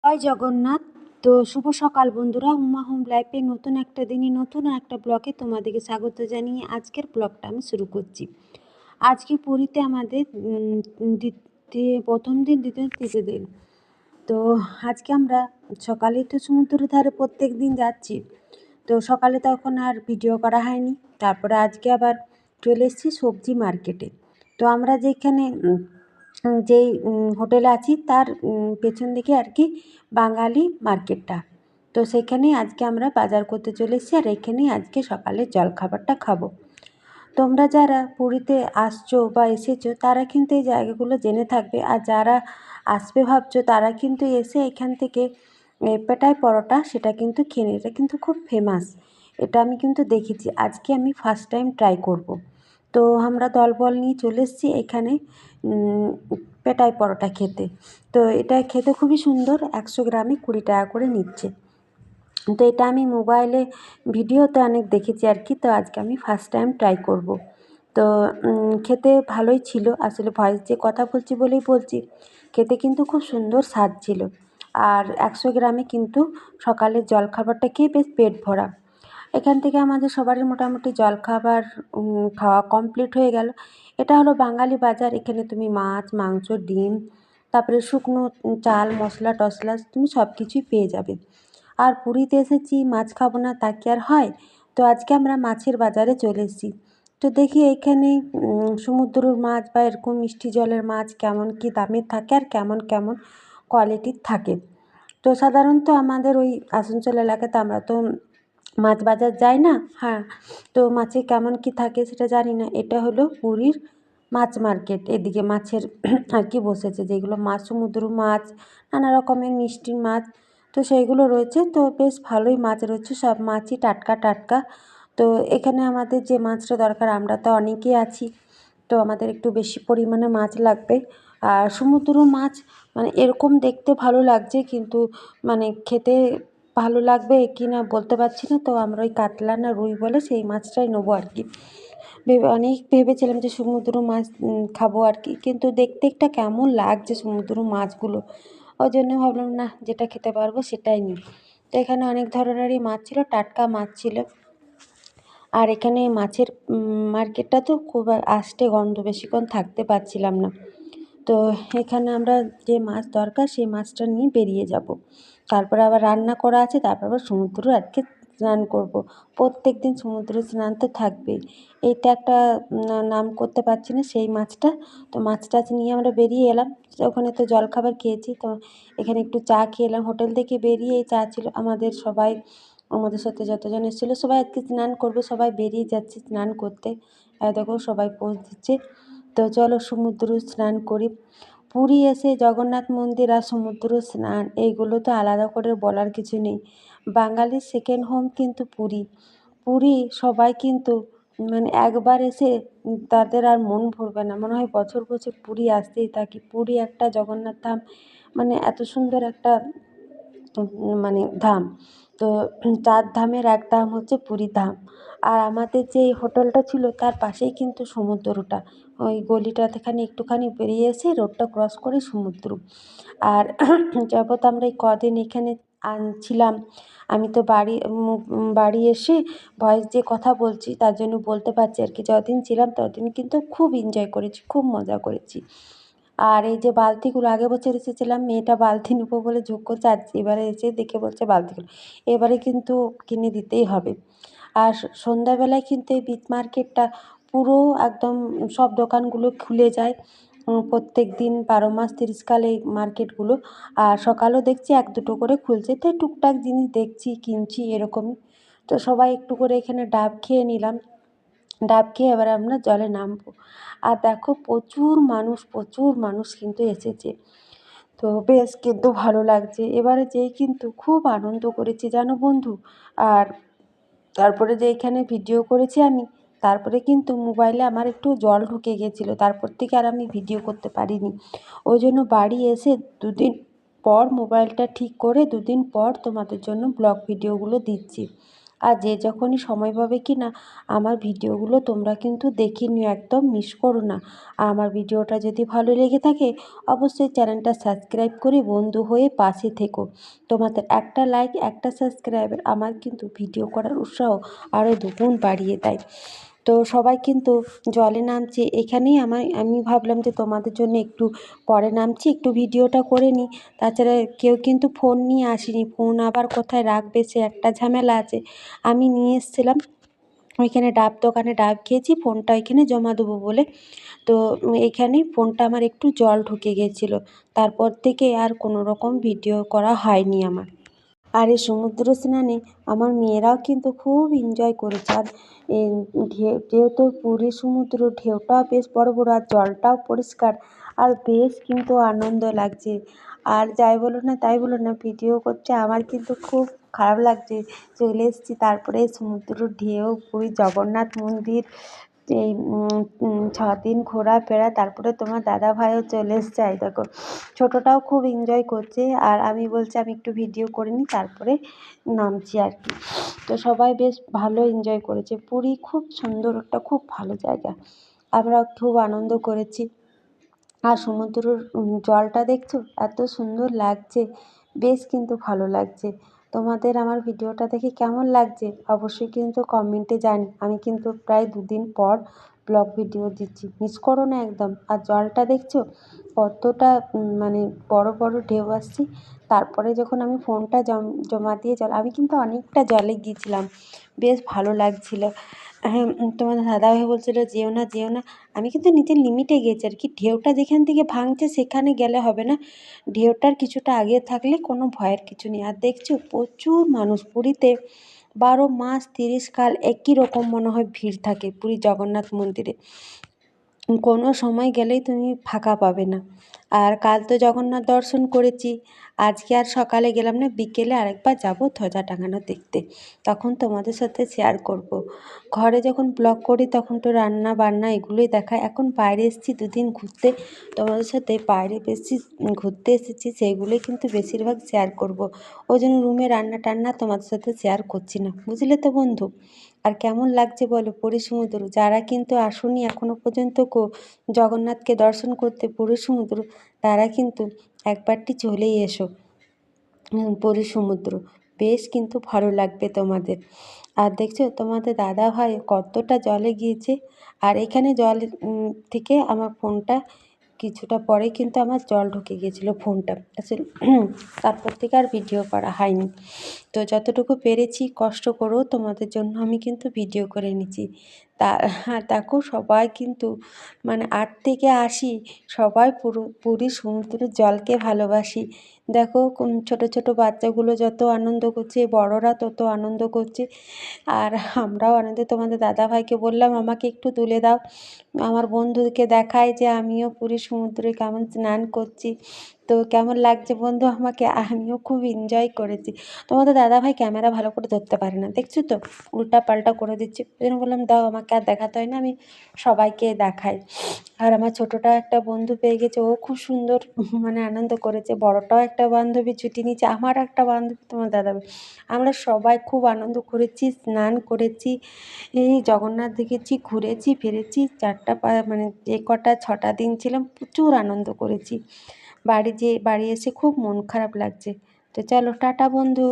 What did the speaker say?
জয় জগন্নাথ। তো শুভ সকাল বন্ধুরা, উমা হোম লাইফে নতুন একটা দিনে নতুন একটা ব্লগে তোমাদেরকে স্বাগত জানিয়ে আজকের ব্লগটা আমি শুরু করছি। আজকে পুরীতে আমাদের প্রথম দিন, দ্বিতীয় তৃতীয় দিন। তো আজকে আমরা সকালে তো সমুদ্রের ধারে প্রত্যেক দিন যাচ্ছি। তো সকালে তখন আর ভিডিও করা হয়নি। তারপরে আজকে আবার চলে এসেছি সবজি মার্কেটে। তো আমরা যেখানে যেই হোটেলে আছি তার পেছন দিকে আর কি বাঙালি মার্কেটটা। তো সেখানেই আজকে আমরা বাজার করতে চলে এসেছি, আর এখানেই আজকে সকালের জলখাবারটা খাবো। তোমরা যারা পুরীতে আসছো বা এসেছো তারা কিন্তু এই জায়গাগুলো জেনে থাকবে, আর যারা আসবে ভাবছো তারা কিন্তু এসে এখান থেকে পেটাই পরোটা সেটা কিন্তু খেয়ে নিই। এটা কিন্তু খুব ফেমাস, এটা আমি কিন্তু দেখেছি। আজকে আমি ফার্স্ট টাইম ট্রাই করব। তো আমরা দলবল নিয়ে চলে এসেছি এখানে পেটাই পরোটা খেতে। তো এটা খেতে খুবই সুন্দর, 100 গ্রামে 20 টাকা করে নিচ্ছে। তো এটা আমি মোবাইলে ভিডিওতে অনেক দেখেছি আর কি। তো আজকে আমি ফার্স্ট টাইম ট্রাই করব। তো খেতে ভালোই ছিল, আসলে ভয়েস দিয়ে কথা বলছি বলেই বলছি, খেতে কিন্তু খুব সুন্দর স্বাদ ছিল। আর 100 গ্রামে কিন্তু সকালের জলখাবারটা খেয়ে বেশ পেট ভরা। এখান থেকে আমাদের সবারই মোটামুটি জলখাবার খাওয়া কমপ্লিট হয়ে গেল। এটা হলো বাঙালি বাজার। এখানে তুমি মাছ, মাংস, ডিম, তারপরে শুকনো চাল, মশলা টশলা তুমি সব কিছুই পেয়ে যাবে। আর পুরীতে এসেছি, মাছ খাবো না তা কি আর হয়? তো আজকে আমরা মাছের বাজারে চলে এসেছি। তো দেখি এখানে সমুদ্রের মাছ বা এরকম মিষ্টি জলের মাছ কেমন কী দামের থাকে আর কেমন কেমন কোয়ালিটির থাকে। তো সাধারণত আমাদের ওই আসানসোল এলাকাতে আমরা তো মাছ বাজার যাই না। হ্যাঁ, তো মাছে কেমন কী থাকে সেটা জানি না। এটা হলো পুরীর মাছ মার্কেট। এদিকে মাছের আর কি বসেছে, যেগুলো মাছ, সমুদ্র মাছ, নানা রকমের মিষ্টি মাছ, তো সেইগুলো রয়েছে। তো বেশ ভালোই মাছ রয়েছে, সব মাছই টাটকা টাটকা। তো এখানে আমাদের যে মাছটা দরকার, আমরা তো অনেকেই আছি, তো আমাদের একটু বেশি পরিমাণে মাছ লাগবে। আর সমুদ্র মাছ মানে এরকম দেখতে ভালো লাগছে, কিন্তু মানে খেতে ভালো লাগবে কি না বলতে পারছি না। তো আমরা ওই কাতলা না রুই বলে সেই মাছটাই নেবো আর কি। অনেক ভেবেছিলাম যে সমুদ্র মাছ খাবো আর কি, কিন্তু দেখতে একটা কেমন লাগছে সমুদ্র মাছগুলো, ওই জন্য ভাবলাম না, যেটা খেতে পারবো সেটাই নিই। তো এখানে অনেক ধরনেরই মাছ ছিল, টাটকা মাছ ছিল। আর এখানে মাছের মার্কেটটা তো খুব আষ্টে গন্ধ, বেশিক্ষণ থাকতে পারছিলাম না। তো এখানে আমরা যে মাছ দরকার সেই মাছটা নিয়ে বেরিয়ে যাব। তারপরে আবার রান্না করা আছে, তারপর আবার সমুদ্রে আজকে স্নান করব। প্রত্যেক দিন সমুদ্রে স্নান তো থাকবেই। এইটা একটা নাম করতে পারছি না সেই মাছটা। তো মাছ টাছ নিয়ে আমরা বেরিয়ে এলাম। ওখানে তো জলখাবার খেয়েছি, তো এখানে একটু চা খেয়ে এলাম। হোটেল থেকে বেরিয়েই চা ছিল আমাদের সবাই, আমাদের সাথে যতজন এসেছিলো সবাই আজকে স্নান করবে, সবাই বেরিয়ে যাচ্ছে স্নান করতে। দেখো সবাই পোজ দিচ্ছে। তো চলো সমুদ্র স্নান করি। পুরী এসে জগন্নাথ মন্দির আর সমুদ্র স্নান এইগুলো তো আলাদা করে বলার কিছু নেই। বাঙালির সেকেন্ড হোম কিন্তু পুরী। পুরী সবাই কিন্তু মানে একবার এসে তাদের আর মন ভরবে না, মনে হয় বছর বছর পুরী আসতেই থাকি। পুরী একটা জগন্নাথ ধাম, মানে এত সুন্দর একটা মানে ধাম। তো 4 ধামের এক ধাম হচ্ছে পুরী ধাম। আর আমাদের যে হোটেলটা ছিল তার পাশেই কিন্তু সমুদ্রটা। ওই গলিটা থেকে একটুখানি বেরিয়ে এসে রোডটা ক্রস করে সমুদ্র। আর যাবত আমরা এই কদিন এখানে ছিলাম, আমি তো বাড়ি এসে ভয়েস দিয়ে কথা বলছি, তার জন্য বলতে পারছি আর কি। যতদিন ছিলাম ততদিন কিন্তু খুব এনজয় করেছি, খুব মজা করেছি। আর এই যে বালতিগুলো, আগের বছর এসেছিলাম মেয়েটা বালতি নেবো বলে যোগ করছে, আর এবারে এসে দেখে বলছে বালতিগুলো এবারে কিন্তু কিনে দিতেই হবে। আর সন্ধ্যাবেলায় কিন্তু এই বিচ মার্কেটটা পুরো একদম সব দোকানগুলো খুলে যায়। প্রত্যেক দিন 12 মাস 30 কাল এই মার্কেটগুলো। আর সকালেও দেখছি 1-2টো করে খুলছে। তো টুকটাক জিনিস দেখছি, কিনছি এরকমই। তো সবাই একটু করে এখানে ডাব খেয়ে নিলাম। ডাব খেয়ে এবার আমরা জলে নামবো। আর দেখো প্রচুর মানুষ কিন্তু এসেছে। তো বেশ কিন্তু ভালো লাগছে। এবারে যেয়ে কিন্তু খুব আনন্দ করেছি জানো বন্ধু। আর তারপরে যে এখানে ভিডিও করেছি আমি, তারপরে কিন্তু মোবাইলে আমার একটু জল ঢুকে গিয়েছিলো, তারপর থেকে আর আমি ভিডিও করতে পারিনি। ওই জন্য বাড়ি এসে 2 দিন পর মোবাইলটা ঠিক করে 2 দিন পর তোমাদের জন্য ব্লগ ভিডিওগুলো দিচ্ছি। আর যে যখনই সময় পাবে কি না আমার ভিডিওগুলো তোমরা কিন্তু দেখে নিও, একদম মিস করো না। আর আমার ভিডিওটা যদি ভালো লেগে থাকে অবশ্যই চ্যানেলটা সাবস্ক্রাইব করে বন্ধু হয়ে পাশে থেকো। তোমাদের একটা লাইক একটা সাবস্ক্রাইবার আমার কিন্তু ভিডিও করার উৎসাহ আরও দুগুণ বাড়িয়ে দেয়। তো সবাই কিন্তু জলে নামছে, এখানেই আমি ভাবলাম যে তোমাদের জন্য একটু পরে নামছি, একটু ভিডিওটা করে নিই। তাছাড়া কেউ কিন্তু ফোন নিয়ে আসেনি, ফোন আবার কোথায় রাখবে সে একটা ঝামেলা আছে। আমি নিয়ে এসেছিলাম ওইখানে ডাব দোকানে ডাব খেয়েছি, ফোনটা ওইখানে জমা দেবো বলে। তো এইখানে ফোনটা আমার একটু জল ঢুকে গিয়েছিলো, তারপর থেকে আর কোনো রকম ভিডিও করা হয়নি আমার। আর এই সমুদ্র স্নানে আমার মেয়েরাও কিন্তু খুব এনজয় করেছে। আর এই যেহেতু পুরী সমুদ্র, ঢেউটাও বেশ বড় বড় আর জলটাও পরিষ্কার, আর বেশ কিন্তু আনন্দ লাগছে। আর যাই বলো না তাই বলো না, ভিডিও করতে আমার কিন্তু খুব খারাপ লাগছে। চলে এসেছি, তারপরে সমুদ্র ঢেউ, পুরী জগন্নাথ মন্দির, এই 6 দিন ঘোরাফেরা, তারপরে তোমার দাদাভাইও চলে এসছে। এই দেখো ছোটোটাও খুব এনজয় করছে, আর আমি বলছি আমি একটু ভিডিও করে নিই তারপরে নামছি আর কি। তো সবাই বেশ ভালো এনজয় করেছে। পুরী খুব সুন্দর, একটা খুব ভালো জায়গা, আমরা খুব আনন্দ করেছি। আর সমুদ্রের জলটা দেখছো এত সুন্দর লাগছে, বেশ কিন্তু ভালো লাগছে। তোমাদের আমার ভিডিওটা দেখে কেমন লাগছে অবশ্যই কিন্তু কমেন্টে জানি। আমি কিন্তু প্রায় 2 দিন পর ব্লগ ভিডিও দিচ্ছি, মিস করো না একদম। আর জলটা দেখছো কতটা মানে বড় বড় ঢেউ আসছে। তারপরে যখন আমি ফোনটা জমা দিয়ে আমি কিন্তু অনেকটা জলে গিয়েছিলাম, বেশ ভালো লাগছিল। হ্যাঁ, তোমার দাদাভাই বলছিল যেও না যেও না, আমি কিন্তু নিজের লিমিটে গেছি আর কি। ঢেউটা যেখান থেকে ভাঙছে সেখানে গেলে হবে না, ঢেউটার কিছুটা আগে থাকলে কোনো ভয়ের কিছু নেই। আর দেখছো প্রচুর মানুষ পুরীতে, 12 মাস 30 কাল একই রকম মনে হয় ভিড় থাকে পুরী জগন্নাথ মন্দিরে, কোনো সময় গেলেই তুমি ফাঁকা পাবে না। আর কাল তো জগন্নাথ দর্শন করেছি, আজকে আর সকালে গেলাম না, বিকেলে আরেকবার যাব ধ্বজা টাঙানো দেখতে, তখন তোমাদের সাথে শেয়ার করব। ঘরে যখন ব্লগ করি তখন তো রান্না বান্না এগুলোই দেখায়। এখন বাইরে এসেছি 2 দিন ঘুরতে, তোমাদের সাথে বাইরে বেশি ঘুরতে এসেছি, সেইগুলোই কিন্তু বেশিরভাগ শেয়ার করব। ওই জন্য রুমে রান্না টান্না তোমাদের সাথে শেয়ার করছি না, বুঝলে তো বন্ধু। আর কেমন লাগছে বলো পুরী সমুদ্র, যারা কিন্তু আসোনি এখনও পর্যন্ত জগন্নাথকে দর্শন করতে পুরী সমুদ্র, তারা কিন্তু একবারটি চলেই এসো পুরী সমুদ্র, বেশ কিন্তু ভালো লাগবে তোমাদের। আর দেখছো তোমাদের দাদাভাই কতটা জলে গিয়েছে। আর এখানে জল থেকে আমার ফোনটা কিছুটা পরে কিন্তু আমার জল ঢুকে গিয়েছিলো ফোনটা আসলে, তারপর থেকে আর ভিডিও করা হয়নি। তো যতটুকু পেরেছি কষ্ট করেও তোমাদের জন্য আমি কিন্তু ভিডিও করে নিচ্ছি। তা দেখো সবাই কিন্তু মানে 8 থেকে 80 সবাই পুরী সমুদ্রের জলকে ভালোবাসি। দেখো ছোট ছোট বাচ্চাগুলো যত আনন্দ করছে, বড়রা তত আনন্দ করছে। আর আমরাও আনন্দে, তোমাদের দাদাভাইকে বললাম আমাকে একটু তুলে দাও, আমার বন্ধুকে দেখায় যে আমিও পুরী সমুদ্রে কেমন স্নান করছি। তো কেমন লাগছে বন্ধু আমাকে, আমিও খুব এনজয় করেছি। তোমাদের দাদাভাই ক্যামেরা ভালো করে ধরতে পারে না, দেখছো তো উল্টা পাল্টা করে দিচ্ছে। ওই জন্য বললাম দাও, আমাকে আর দেখাতে হয় না, আমি সবাইকে দেখাই। আর আমার ছোটোটা একটা বন্ধু পেয়ে গেছে, ও খুব সুন্দর মানে আনন্দ করেছে। বড়টাও একটা বান্ধবী ছুটি নিয়েছে, আমার একটা বান্ধবী, তোমার দাদাভাই, আমরা সবাই খুব আনন্দ করেছি, স্নান করেছি, এই জগন্নাথ দেখেছি, ঘুরেছি ফিরেছি। মানে যে কটা 6টা দিন ছিলাম প্রচুর আনন্দ করেছি। বাড়ি এসে খুব মন খারাপ লাগছে। তো চলো টাটা বন্ধু।